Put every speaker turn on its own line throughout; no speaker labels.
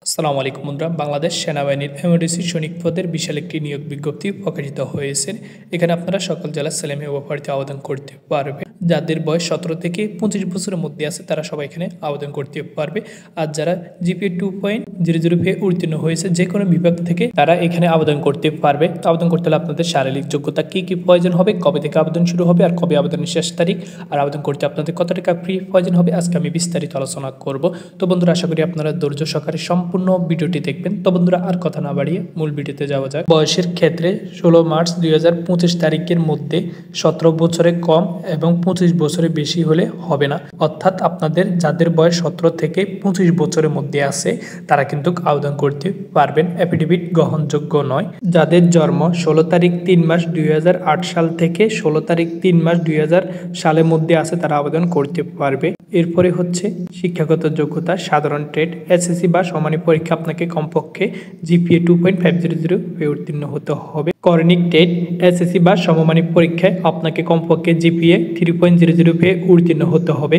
আসসালামু আলাইকুম বন্ধুরা, বাংলাদেশ সেনাবাহিনীর এমডিসি সৈনিক পদের বিশাল একটি নিয়োগ বিজ্ঞপ্তি প্রকাশিত হয়েছে। এখানে আপনারা সকল জেলার ছেলেমেয়ে প্রার্থী আবেদন করতে পারবে। যাদের বয়স 17 থেকে 25 বছরের মধ্যে আছে তারা সবাই এখানে আবেদন করতে পারবে। আর যারা জিপিএ 2.00 পেয়ে উত্তীর্ণ হয়েছে যে কোনো বিভাগ থেকে তারা এখানে আবেদন করতে পারবে। তো আবেদন করতে হলে আপনাদের শারীরিক যোগ্যতা কি কি প্রয়োজন হবে, কবে থেকে আবেদন শুরু হবে আর কবে আবেদনের শেষ তারিখ, আর আবেদন করতে আপনাদের কত টাকা ফি প্রয়োজন হবে আজকে আমি বিস্তারিত আলোচনা করব। তো বন্ধুরা, আশা করি আপনারা ধৈর্য সহকারে সম্পূর্ণ ভিডিওটি দেখবেন। তো বন্ধুরা, আর কথা না বাড়িয়ে মূল ভিডিওতে যাওয়া যাক। বয়সের ক্ষেত্রে 16 মার্চ 2025 তারিখের মধ্যে 17 বছরের কম এবং 25 বছরের বেশি হলে হবে না। অর্থাৎ আপনাদের যাদের বয়স 17 থেকে 25 বছরের মধ্যে আছে তারা কিন্তু আবেদন করতে পারবেন। অ্যাফিডেভিট গ্রহণযোগ্য নয়। যাদের জন্ম 16 তারিখ 3 মাস 2008 সাল থেকে 16 তারিখ 3 মাস 2000 সালের মধ্যে আছে তারা আবেদন করতে পারবে। এরপরে হচ্ছে শিক্ষাগত যোগ্যতা, সাধারণ ট্রেড, এসএসসি বা সমানি পরীক্ষা আপনাকে কমপক্ষে জিপিএ 2.500 পেয়ে উত্তীর্ণ হতে হবে। করণিক ট্রেড, এসএসসি বা সমমানিক পরীক্ষায় আপনাকে কমপক্ষে জিপিএ 3.00 পেয়ে উত্তীর্ণ হতে হবে,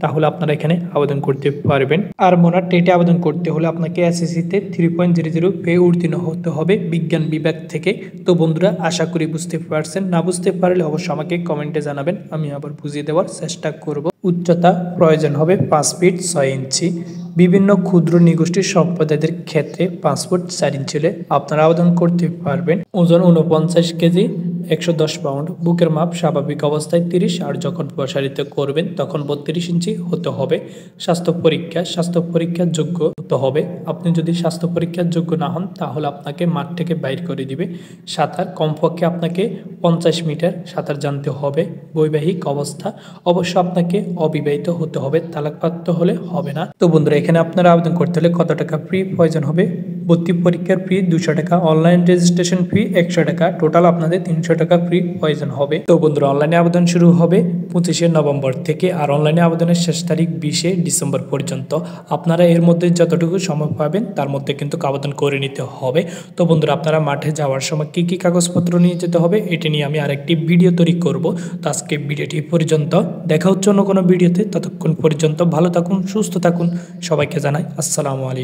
তাহলে আপনারা এখানে আবেদন করতে পারবেন। আর মোনার টেটে আবেদন করতে হলে আপনাকে এসএসসিতে 3.00 পেয়ে উত্তীর্ণ হতে হবে বিজ্ঞান বিভাগ থেকে। তো বন্ধুরা, আশা করি বুঝতে পারছেন। না বুঝতে পারলে অবশ্যই আমাকে কমেন্টে জানাবেন, আমি আবার বুঝিয়ে দেওয়ার চেষ্টা করব। উচ্চতা প্রয়োজন হবে 5 ফিট 6 ইঞ্চি। বিভিন্ন ক্ষুদ্র নিগোষ্ঠীর সম্প্রদায়দের ক্ষেত্রে 5 ফুট 4 ইঞ্চি হলে আপনারা আবেদন করতে পারবেন। ওজন 49 কেজি 110 পাউন্ড। বুকের মাপ স্বাভাবিক অবস্থায় 30, আর যখন প্রসারিত করবেন তখন 32 ইঞ্চি হতে হবে। স্বাস্থ্য পরীক্ষার যোগ্য হতে হবে। আপনি যদি স্বাস্থ্য পরীক্ষার যোগ্য না হন তাহলে আপনাকে মাঠ থেকে বাইর করে দিবে। সাঁতার কমপক্ষে আপনাকে 50 মিটার সাঁতার জানতে হবে। বৈবাহিক অবস্থা অবশ্য আপনাকে অবিবাহিত হতে হবে, তালাকপ্রাপ্ত হলে হবে না। তো বন্ধুরা, এখানে আপনারা আবেদন করতে হলে কত টাকা ফি প্রয়োজন হবে? ভর্তি পরীক্ষার ফি 200 টাকা, অনলাইন রেজিস্ট্রেশন ফি 100 টাকা, টোটাল আপনাদের 300 টাকা ফি প্রয়োজন হবে। তো বন্ধুরা, অনলাইনে আবেদন শুরু হবে 25শে নভেম্বর থেকে, আর অনলাইনে আবেদনের শেষ তারিখ 20শে ডিসেম্বর পর্যন্ত। আপনারা এর মধ্যে যতটুকু সময় পাবেন তার মধ্যে কিন্তু আবেদন করে নিতে হবে। তো বন্ধুরা, আপনারা মাঠে যাওয়ার সময় কি কি কাগজপত্র নিয়ে যেতে হবে এটি নিয়ে আমি আরেকটি ভিডিও তৈরি করব। তো আজকে ভিডিওটি পর্যন্ত, দেখা হচ্ছে অন্য কোনো ভিডিওতে। ততক্ষণ পর্যন্ত ভালো থাকুন, সুস্থ থাকুন। সবাইকে জানাই আসসালামু আলাইকুম।